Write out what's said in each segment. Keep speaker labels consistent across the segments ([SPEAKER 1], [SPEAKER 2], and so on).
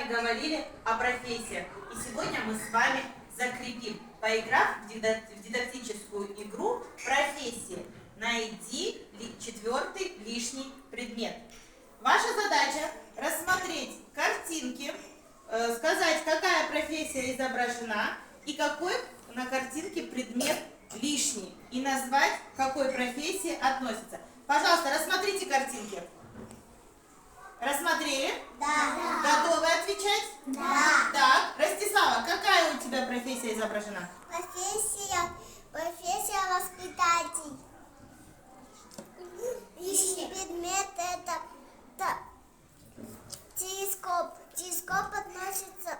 [SPEAKER 1] вами говорили о профессиях. И сегодня мы с вами закрепим, поиграв в дидактическую игру профессии. Найди четвертый лишний предмет. Ваша задача рассмотреть картинки, сказать, какая профессия изображена и какой на картинке предмет лишний. И назвать, к какой профессии относится. Пожалуйста, рассмотрите картинки. Рассмотрели?
[SPEAKER 2] Да.
[SPEAKER 1] Готовы отвечать?
[SPEAKER 2] Да.
[SPEAKER 1] Так, Ростислава, какая у тебя профессия изображена?
[SPEAKER 2] Профессия воспитатель. Лишний предмет это телескоп. Телескоп относится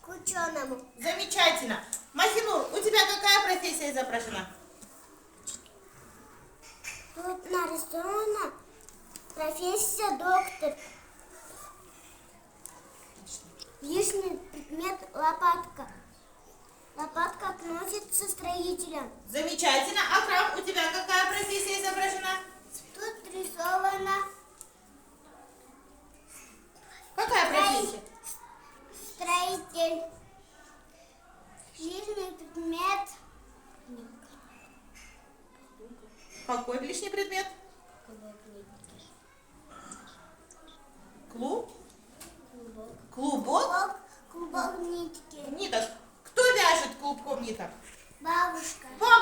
[SPEAKER 2] к ученому.
[SPEAKER 1] Замечательно. Махинур, у тебя какая профессия изображена?
[SPEAKER 2] Тут нарисована профессия доктор. Лишний предмет лопатка. Лопатка относится к строителям.
[SPEAKER 1] Замечательно. Акрам, у тебя какая профессия изображена?
[SPEAKER 2] Тут рисована
[SPEAKER 1] Какая профессия?
[SPEAKER 2] строитель. Лишний предмет.
[SPEAKER 1] Какой лишний предмет? Клубок?
[SPEAKER 2] Клубок нитки.
[SPEAKER 1] Ниток. Кто вяжет клубком ниток?